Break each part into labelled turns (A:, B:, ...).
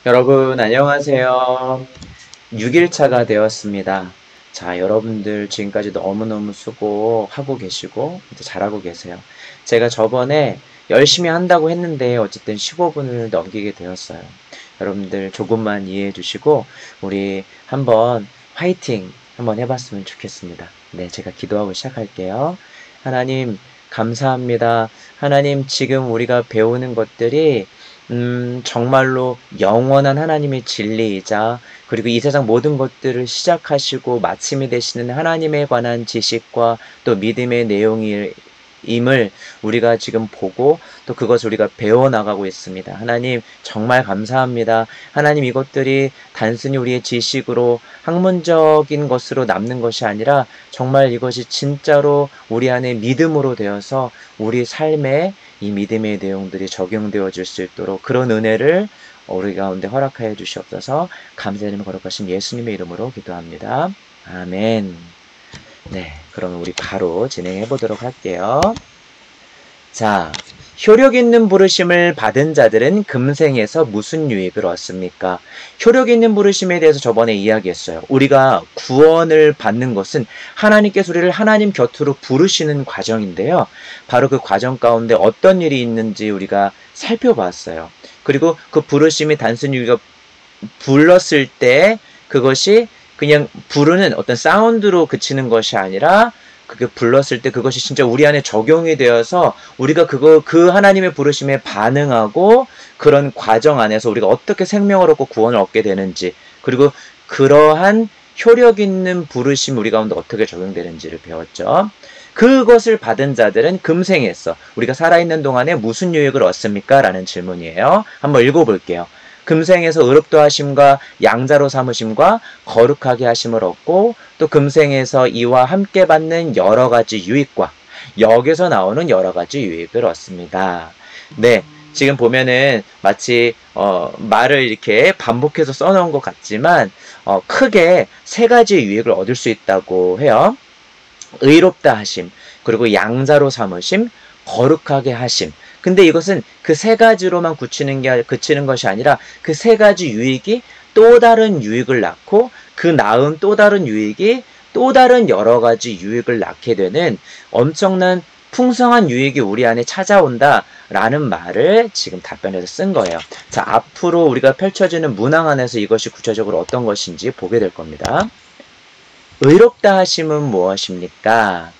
A: 여러분 안녕하세요. 6일차가 되었습니다. 자, 여러분들 지금까지 너무너무 수고하고 계시고 이제 잘하고 계세요. 제가 저번에 열심히 한다고 했는데 어쨌든 15분을 넘기게 되었어요. 여러분들 조금만 이해해 주시고 우리 한번 화이팅 한번 해봤으면 좋겠습니다. 네, 제가 기도하고 시작할게요. 하나님 감사합니다. 하나님 지금 우리가 배우는 것들이 정말로 영원한 하나님의 진리이자 그리고 이 세상 모든 것들을 시작하시고 마침이 되시는 하나님에 관한 지식과 또 믿음의 내용임을 우리가 지금 보고 또 그것을 우리가 배워나가고 있습니다. 하나님 정말 감사합니다. 하나님 이것들이 단순히 우리의 지식으로 학문적인 것으로 남는 것이 아니라 정말 이것이 진짜로 우리 안에 믿음으로 되어서 우리 삶에 이 믿음의 내용들이 적용되어질 수 있도록 그런 은혜를 우리 가운데 허락하여 주시옵소서. 감사드리며 거룩하신 예수님의 이름으로 기도합니다. 아멘. 네, 그럼 우리 바로 진행해 보도록 할게요. 자, 효력 있는 부르심을 받은 자들은 금생에서 무슨 유익을 얻습니까? 효력 있는 부르심에 대해서 저번에 이야기했어요. 우리가 구원을 받는 것은 하나님께서 우리를 하나님 곁으로 부르시는 과정인데요. 바로 그 과정 가운데 어떤 일이 있는지 우리가 살펴봤어요. 그리고 그 부르심이 단순히 우리가 불렀을 때 그것이 그냥 부르는 어떤 사운드로 그치는 것이 아니라 그게 불렀을 때 그것이 진짜 우리 안에 적용이 되어서 우리가 그 하나님의 부르심에 반응하고 그런 과정 안에서 우리가 어떻게 생명을 얻고 구원을 얻게 되는지 그리고 그러한 효력 있는 부르심 우리 가운데 어떻게 적용되는지를 배웠죠. 그것을 받은 자들은 금생에서 우리가 살아있는 동안에 무슨 유익을 얻습니까? 라는 질문이에요. 한번 읽어볼게요. 금생에서 의롭도 하심과 양자로 삼으심과 거룩하게 하심을 얻고 또 금생에서 이와 함께 받는 여러 가지 유익과 여기서 나오는 여러 가지 유익을 얻습니다. 네, 지금 보면은 마치 말을 이렇게 반복해서 써놓은 것 같지만 크게 세 가지 유익을 얻을 수 있다고 해요. 의롭다 하심, 그리고 양자로 삼으심, 거룩하게 하심. 근데 이것은 그 세 가지로만 그치는 것이 아니라 그 세 가지 유익이 또 다른 유익을 낳고 그 낳은 또 다른 유익이 또 다른 여러 가지 유익을 낳게 되는 엄청난 풍성한 유익이 우리 안에 찾아온다라는 말을 지금 답변에서 쓴 거예요. 자, 앞으로 우리가 펼쳐지는 문항 안에서 이것이 구체적으로 어떤 것인지 보게 될 겁니다. 의롭다 하심은 무엇입니까?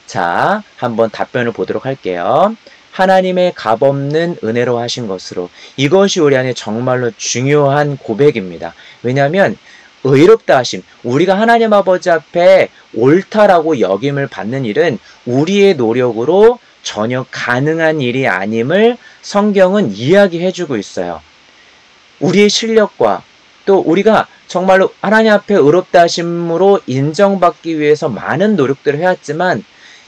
A: 자, 한번 답변을 보도록 할게요. 하나님의 값없는 은혜로 하신 것으로 이것이 우리 안에 정말로 중요한 고백입니다. 왜냐하면 의롭다 하심, 우리가 하나님 아버지 앞에 옳다라고 여김을 받는 일은 우리의 노력으로 전혀 가능한 일이 아님을 성경은 이야기해주고 있어요. 우리의 실력과 또 우리가 정말로 하나님 앞에 의롭다 하심으로 인정받기 위해서 많은 노력들을 해왔지만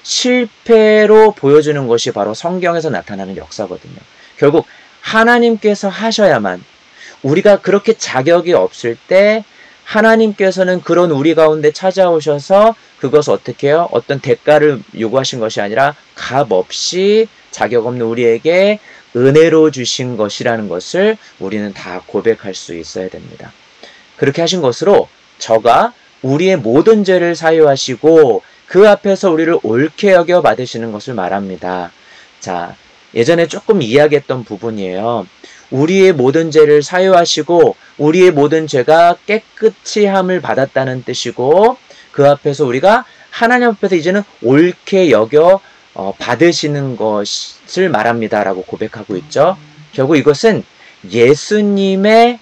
A: 실패로 보여주는 것이 바로 성경에서 나타나는 역사거든요. 결국 하나님께서 하셔야만 우리가 그렇게 자격이 없을 때 하나님께서는 그런 우리 가운데 찾아오셔서 그것을 어떻게 해요? 어떤 대가를 요구하신 것이 아니라 값없이 자격 없는 우리에게 은혜로 주신 것이라는 것을 우리는 다 고백할 수 있어야 됩니다. 그렇게 하신 것으로 저가 우리의 모든 죄를 사유하시고 그 앞에서 우리를 옳게 여겨 받으시는 것을 말합니다. 자, 예전에 조금 이야기했던 부분이에요. 우리의 모든 죄를 사유하시고 우리의 모든 죄가 깨끗이 함을 받았다는 뜻이고 그 앞에서 우리가 하나님 앞에서 이제는 옳게 여겨 받으시는 것을 말합니다라고 고백하고 있죠. 결국 이것은 예수님의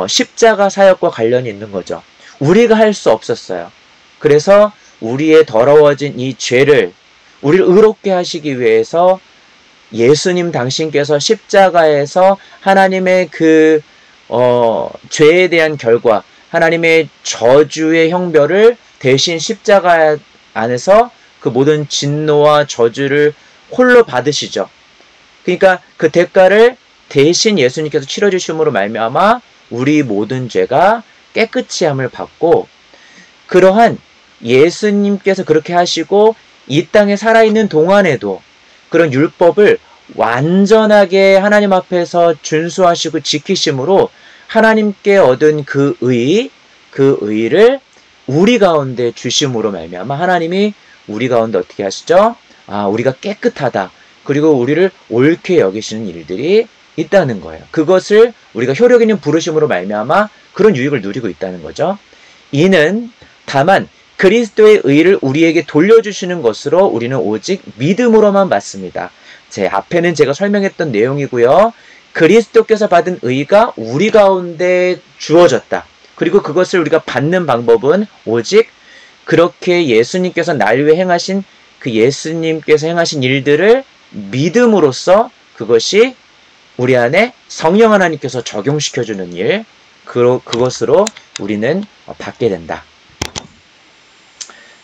A: 십자가 사역과 관련이 있는 거죠. 우리가 할 수 없었어요. 그래서 우리의 더러워진 이 죄를 우리를 의롭게 하시기 위해서 예수님 당신께서 십자가에서 하나님의 그 죄에 대한 결과 하나님의 저주의 형벌을 대신 십자가 안에서 그 모든 진노와 저주를 홀로 받으시죠. 그러니까 그 대가를 대신 예수님께서 치러주심으로 말미암아 우리 모든 죄가 깨끗이 함을 받고 그러한 예수님께서 그렇게 하시고 이 땅에 살아있는 동안에도 그런 율법을 완전하게 하나님 앞에서 준수하시고 지키심으로 하나님께 얻은 그 의를 우리 가운데 주심으로 말미암아 하나님이 우리 가운데 어떻게 하시죠? 우리가 깨끗하다. 그리고 우리를 옳게 여기시는 일들이 있다는 거예요. 그것을 우리가 효력 있는 부르심으로 말미암아 그런 유익을 누리고 있다는 거죠. 이는 다만 그리스도의 의를 우리에게 돌려주시는 것으로 우리는 오직 믿음으로만 받습니다. 제 앞에는 제가 설명했던 내용이고요. 그리스도께서 받은 의가 우리 가운데 주어졌다. 그리고 그것을 우리가 받는 방법은 오직 그렇게 예수님께서 날 위해 행하신 그 예수님께서 행하신 일들을 믿음으로써 그것이 우리 안에 성령 하나님께서 적용시켜주는 일, 그것으로 우리는 받게 된다.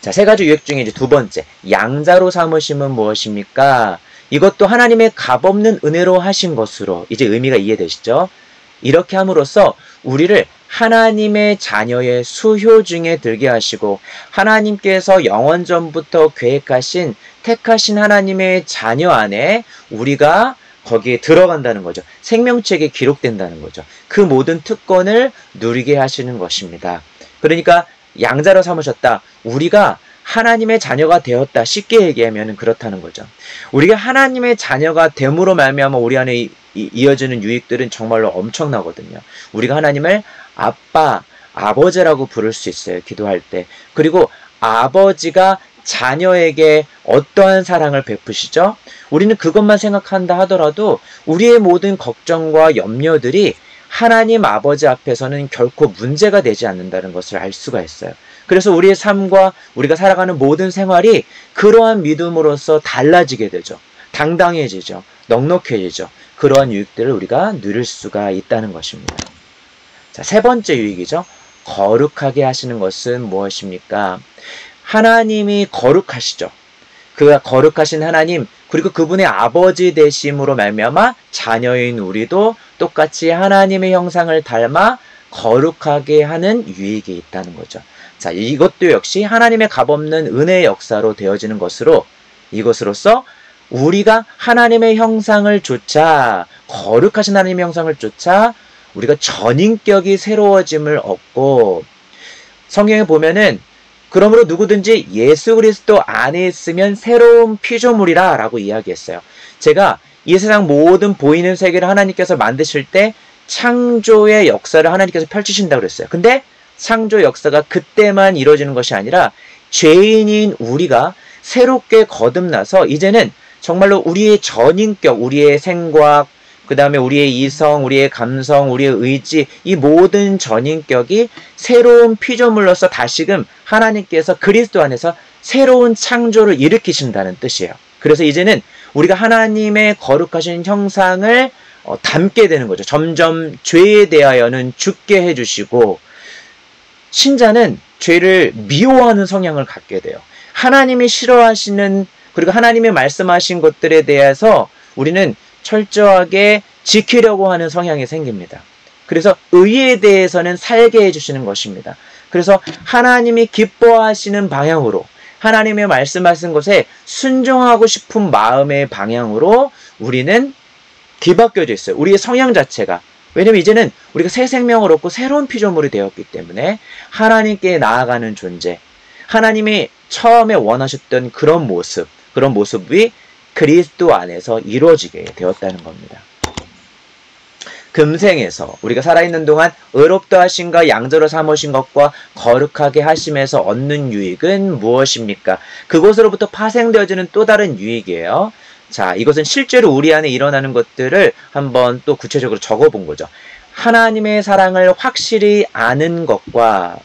A: 자, 세 가지 유익 중에 이제 두 번째, 양자로 삼으심은 무엇입니까? 이것도 하나님의 값없는 은혜로 하신 것으로 이제 의미가 이해되시죠? 이렇게 함으로써 우리를 하나님의 자녀의 수효 중에 들게 하시고 하나님께서 영원전부터 계획하신 택하신 하나님의 자녀 안에 우리가 거기에 들어간다는 거죠. 생명책에 기록된다는 거죠. 그 모든 특권을 누리게 하시는 것입니다. 그러니까 양자로 삼으셨다. 우리가 하나님의 자녀가 되었다. 쉽게 얘기하면 그렇다는 거죠. 우리가 하나님의 자녀가 됨으로 말미암아 우리 안에 이어지는 유익들은 정말로 엄청나거든요. 우리가 하나님을 아빠, 아버지라고 부를 수 있어요. 기도할 때. 그리고 아버지가 자녀에게 어떠한 사랑을 베푸시죠? 우리는 그것만 생각한다 하더라도 우리의 모든 걱정과 염려들이 하나님 아버지 앞에서는 결코 문제가 되지 않는다는 것을 알 수가 있어요. 그래서 우리의 삶과 우리가 살아가는 모든 생활이 그러한 믿음으로써 달라지게 되죠. 당당해지죠. 넉넉해지죠. 그러한 유익들을 우리가 누릴 수가 있다는 것입니다. 자, 세 번째 유익이죠. 거룩하게 하시는 것은 무엇입니까? 하나님이 거룩하시죠. 그가 거룩하신 하나님, 그리고 그분의 아버지 되심으로 말미암아 자녀인 우리도 똑같이 하나님의 형상을 닮아 거룩하게 하는 유익이 있다는 거죠. 자, 이것도 역시 하나님의 값없는 은혜의 역사로 되어지는 것으로 이것으로써 우리가 하나님의 형상을 쫓아 거룩하신 하나님의 형상을 쫓아 우리가 전인격이 새로워짐을 얻고 성경에 보면은 그러므로 누구든지 예수 그리스도 안에 있으면 새로운 피조물이라 라고 이야기했어요. 제가 이 세상 모든 보이는 세계를 하나님께서 만드실 때 창조의 역사를 하나님께서 펼치신다고 그랬어요. 근데 창조 역사가 그때만 이루어지는 것이 아니라 죄인인 우리가 새롭게 거듭나서 이제는 정말로 우리의 전인격, 우리의 생각, 그 다음에 우리의 이성, 우리의 감성, 우리의 의지, 이 모든 전인격이 새로운 피조물로서 다시금 하나님께서 그리스도 안에서 새로운 창조를 일으키신다는 뜻이에요. 그래서 이제는 우리가 하나님의 거룩하신 형상을 담게 되는 거죠. 점점 죄에 대하여는 죽게 해주시고 신자는 죄를 미워하는 성향을 갖게 돼요. 하나님이 싫어하시는 그리고 하나님이 말씀하신 것들에 대해서 우리는 철저하게 지키려고 하는 성향이 생깁니다. 그래서 의에 대해서는 살게 해주시는 것입니다. 그래서 하나님이 기뻐하시는 방향으로 하나님의 말씀하신 것에 순종하고 싶은 마음의 방향으로 우리는 뒤바뀌어져 있어요. 우리의 성향 자체가. 왜냐면 이제는 우리가 새 생명을 얻고 새로운 피조물이 되었기 때문에 하나님께 나아가는 존재, 하나님이 처음에 원하셨던 그런 모습이 그리스도 안에서 이루어지게 되었다는 겁니다. 금생에서 우리가 살아있는 동안 의롭다 하심과 양자로 삼으신 것과 거룩하게 하심에서 얻는 유익은 무엇입니까? 그곳으로부터 파생되어지는 또 다른 유익이에요. 자, 이것은 실제로 우리 안에 일어나는 것들을 한번 또 구체적으로 적어본 거죠. 하나님의 사랑을 확실히 아는 것과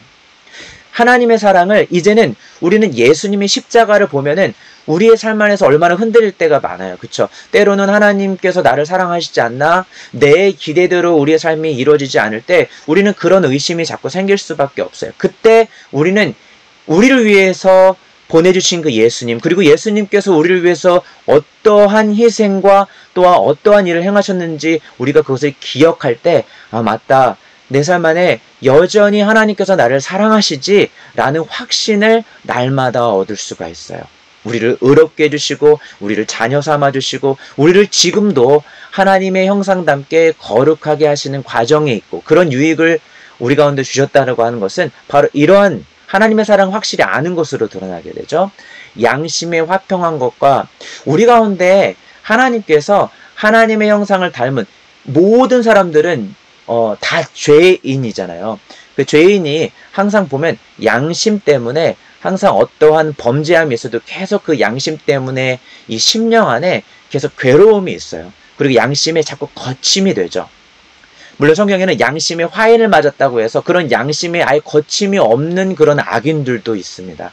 A: 하나님의 사랑을 이제는 우리는 예수님의 십자가를 보면은 우리의 삶 안에서 얼마나 흔들릴 때가 많아요. 그쵸? 때로는 하나님께서 나를 사랑하시지 않나? 내 기대대로 우리의 삶이 이루어지지 않을 때 우리는 그런 의심이 자꾸 생길 수밖에 없어요. 그때 우리는 우리를 위해서 보내주신 그 예수님, 그리고 예수님께서 우리를 위해서 어떠한 희생과 또한 어떠한 일을 행하셨는지 우리가 그것을 기억할 때 맞다. 내 삶 안에 여전히 하나님께서 나를 사랑하시지 라는 확신을 날마다 얻을 수가 있어요. 우리를 의롭게 해주시고 우리를 자녀 삼아주시고 우리를 지금도 하나님의 형상답게 거룩하게 하시는 과정에 있고 그런 유익을 우리 가운데 주셨다고 하는 것은 바로 이러한 하나님의 사랑을 확실히 아는 것으로 드러나게 되죠. 양심에 화평한 것과 우리 가운데 하나님께서 하나님의 형상을 닮은 모든 사람들은 다 죄인이잖아요. 그 죄인이 항상 보면 양심 때문에 항상 어떠한 범죄함이 있어도 계속 그 양심 때문에 이 심령 안에 계속 괴로움이 있어요. 그리고 양심에 자꾸 거침이 되죠. 물론 성경에는 양심에 화인을 맞았다고 해서 그런 양심에 아예 거침이 없는 그런 악인들도 있습니다.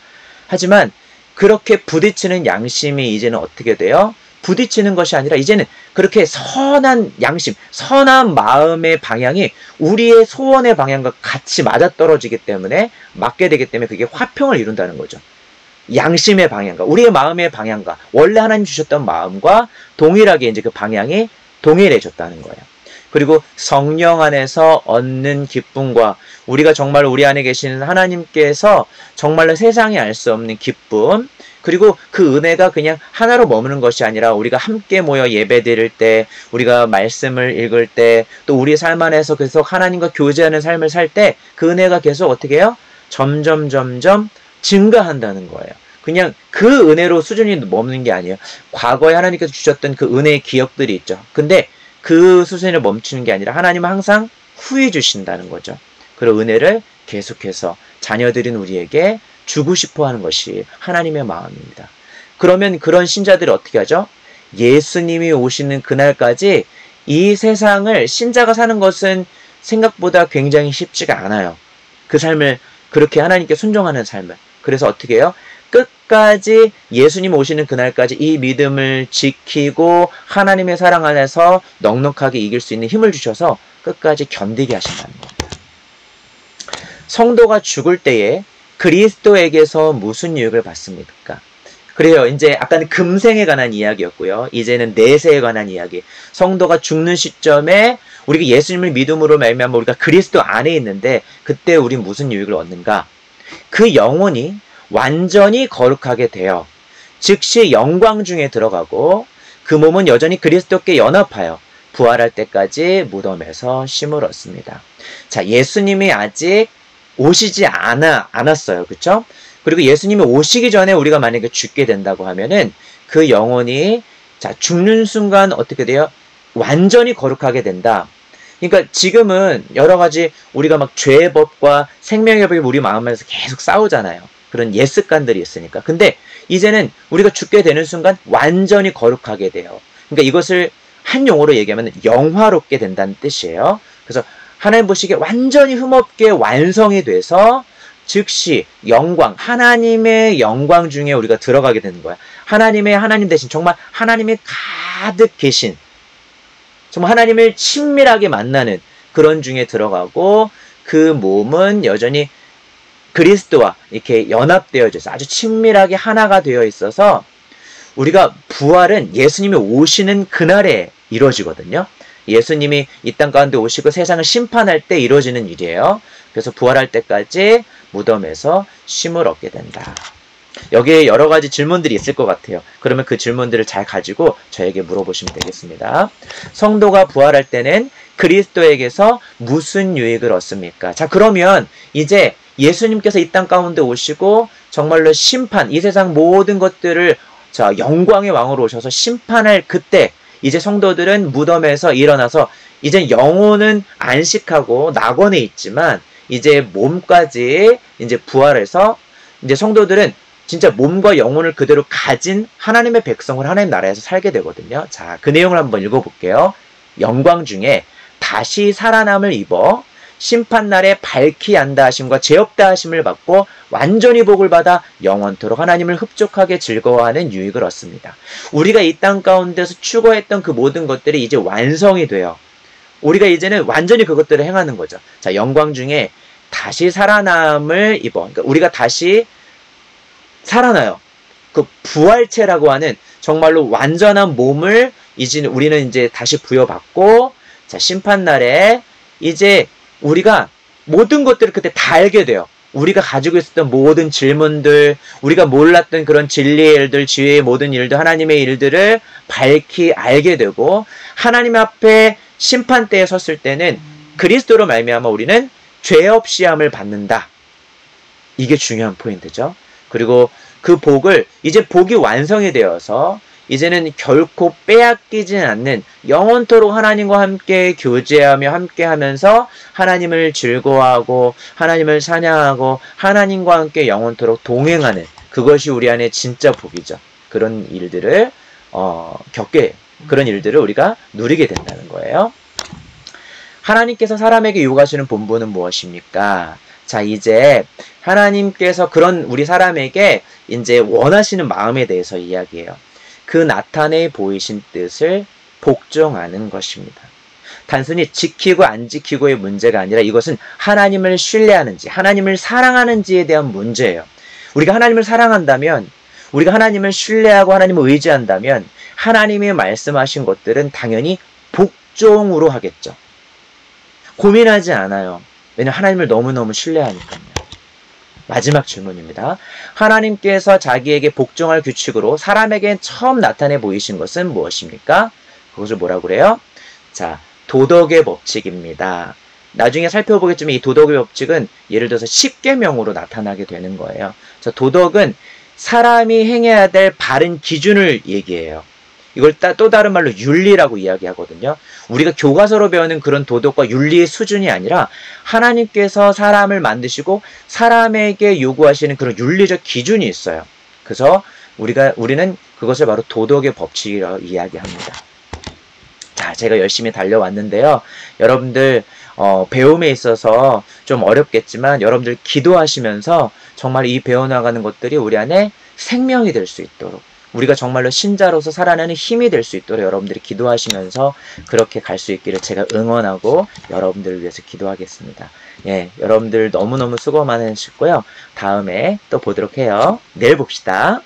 A: 하지만 그렇게 부딪히는 양심이 이제는 어떻게 돼요? 부딪히는 것이 아니라 이제는 그렇게 선한 양심, 선한 마음의 방향이 우리의 소원의 방향과 같이 맞아떨어지기 때문에 맞게 되기 때문에 그게 화평을 이룬다는 거죠. 양심의 방향과 우리의 마음의 방향과 원래 하나님 주셨던 마음과 동일하게 이제 그 방향이 동일해졌다는 거예요. 그리고 성령 안에서 얻는 기쁨과 우리가 정말 우리 안에 계시는 하나님께서 정말로 세상이 알 수 없는 기쁨, 그리고 그 은혜가 그냥 하나로 머무는 것이 아니라 우리가 함께 모여 예배 드릴 때, 우리가 말씀을 읽을 때, 또 우리 삶 안에서 계속 하나님과 교제하는 삶을 살 때 그 은혜가 계속 어떻게 해요? 점점 증가한다는 거예요. 그냥 그 은혜로 수준이 머무는 게 아니에요. 과거에 하나님께서 주셨던 그 은혜의 기억들이 있죠. 근데 그 수준에 멈추는 게 아니라 하나님은 항상 후히 주신다는 거죠. 그런 은혜를 계속해서 자녀들인 우리에게 주고 싶어 하는 것이 하나님의 마음입니다. 그러면 그런 신자들이 어떻게 하죠? 예수님이 오시는 그날까지 이 세상을 신자가 사는 것은 생각보다 굉장히 쉽지가 않아요. 그 삶을 그렇게 하나님께 순종하는 삶을. 그래서 어떻게 해요? 끝까지 예수님 오시는 그날까지 이 믿음을 지키고 하나님의 사랑 안에서 넉넉하게 이길 수 있는 힘을 주셔서 끝까지 견디게 하신다는 겁니다. 성도가 죽을 때에 그리스도에게서 무슨 유익을 받습니까? 그래요. 이제 아까는 금생에 관한 이야기였고요. 이제는 내세에 관한 이야기. 성도가 죽는 시점에 우리가 예수님을 믿음으로 말미암아 우리가 그리스도 안에 있는데 그때 우린 무슨 유익을 얻는가? 그 영혼이 완전히 거룩하게 되어 즉시 영광 중에 들어가고 그 몸은 여전히 그리스도께 연합하여 부활할 때까지 무덤에서 쉼을 얻습니다. 자, 예수님이 아직 오시지 않았어요. 그쵸? 그리고 예수님이 오시기 전에 우리가 만약에 죽게 된다고 하면은 그 영혼이 자, 죽는 순간 어떻게 돼요? 완전히 거룩하게 된다. 그러니까 지금은 여러 가지 우리가 막 죄의 법과 생명의 법이 우리 마음 안에서 계속 싸우잖아요. 그런 옛 습관들이 있으니까. 근데 이제는 우리가 죽게 되는 순간 완전히 거룩하게 돼요. 그러니까 이것을 한 용어로 얘기하면 영화롭게 된다는 뜻이에요. 그래서 하나님 보시기에 완전히 흠없게 완성이 돼서 즉시 영광, 하나님의 영광 중에 우리가 들어가게 되는 거야. 하나님 대신 정말 하나님이 가득 계신, 정말 하나님을 친밀하게 만나는 그런 중에 들어가고 그 몸은 여전히 그리스도와 이렇게 연합되어져 있어서 아주 친밀하게 하나가 되어 있어서 우리가 부활은 예수님이 오시는 그날에 이루어지거든요. 예수님이 이 땅 가운데 오시고 세상을 심판할 때 이루어지는 일이에요. 그래서 부활할 때까지 무덤에서 쉼을 얻게 된다. 여기에 여러 가지 질문들이 있을 것 같아요. 그러면 그 질문들을 잘 가지고 저에게 물어보시면 되겠습니다. 성도가 부활할 때는 그리스도에게서 무슨 유익을 얻습니까? 자, 그러면 이제 예수님께서 이 땅 가운데 오시고 정말로 심판, 이 세상 모든 것들을 자, 영광의 왕으로 오셔서 심판할 그때 이제 성도들은 무덤에서 일어나서 이제 영혼은 안식하고 낙원에 있지만 이제 몸까지 이제 부활해서 이제 성도들은 진짜 몸과 영혼을 그대로 가진 하나님의 백성을 하나님 나라에서 살게 되거든요. 자, 그 내용을 한번 읽어볼게요. 영광 중에 다시 살아남을 입어 심판날에 밝히 안다 하심과 죄 없다 하심을 받고 완전히 복을 받아 영원토록 하나님을 흡족하게 즐거워하는 유익을 얻습니다. 우리가 이 땅 가운데서 추구했던 그 모든 것들이 이제 완성이 돼요. 우리가 이제는 완전히 그것들을 행하는 거죠. 자, 영광 중에 다시 살아남을 입어. 그러니까 우리가 다시 살아나요. 그 부활체라고 하는 정말로 완전한 몸을 이제 우리는 이제 다시 부여받고 자, 심판날에 이제 우리가 모든 것들을 그때 다 알게 돼요. 우리가 가지고 있었던 모든 질문들, 우리가 몰랐던 그런 진리의 일들, 지혜의 모든 일들, 하나님의 일들을 밝히 알게 되고 하나님 앞에 심판대에 섰을 때는 그리스도로 말미암아 우리는 죄 없이 함을 받는다. 이게 중요한 포인트죠. 그리고 그 복을 이제 복이 완성이 되어서 이제는 결코 빼앗기지 않는 영원토록 하나님과 함께 교제하며 함께하면서 하나님을 즐거워하고 하나님을 찬양하고 하나님과 함께 영원토록 동행하는 그것이 우리 안에 진짜 복이죠. 그런 일들을 그런 일들을 우리가 누리게 된다는 거예요. 하나님께서 사람에게 요구하시는 본분은 무엇입니까? 자, 이제 하나님께서 그런 우리 사람에게 이제 원하시는 마음에 대해서 이야기해요. 그 나타내 보이신 뜻을 복종하는 것입니다. 단순히 지키고 안 지키고의 문제가 아니라 이것은 하나님을 신뢰하는지, 하나님을 사랑하는지에 대한 문제예요. 우리가 하나님을 사랑한다면, 우리가 하나님을 신뢰하고 하나님을 의지한다면 하나님이 말씀하신 것들은 당연히 복종으로 하겠죠. 고민하지 않아요. 왜냐하면 하나님을 너무너무 신뢰하니까요. 마지막 질문입니다. 하나님께서 자기에게 복종할 규칙으로 사람에게 처음 나타내 보이신 것은 무엇입니까? 그것을 뭐라고 그래요? 자, 도덕의 법칙입니다. 나중에 살펴보겠지만 이 도덕의 법칙은 예를 들어서 10계명으로 나타나게 되는 거예요. 그래서 도덕은 사람이 행해야 될 바른 기준을 얘기해요. 이걸 또 다른 말로 윤리라고 이야기하거든요. 우리가 교과서로 배우는 그런 도덕과 윤리의 수준이 아니라 하나님께서 사람을 만드시고 사람에게 요구하시는 그런 윤리적 기준이 있어요. 그래서 우리는 그것을 바로 도덕의 법칙이라고 이야기합니다. 자, 제가 열심히 달려왔는데요. 여러분들 배움에 있어서 좀 어렵겠지만 여러분들 기도하시면서 정말 이 배워나가는 것들이 우리 안에 생명이 될 수 있도록 우리가 정말로 신자로서 살아내는 힘이 될 수 있도록 여러분들이 기도하시면서 그렇게 갈 수 있기를 제가 응원하고 여러분들을 위해서 기도하겠습니다. 예, 여러분들 너무너무 수고 많으셨고요. 다음에 또 보도록 해요. 내일 봅시다.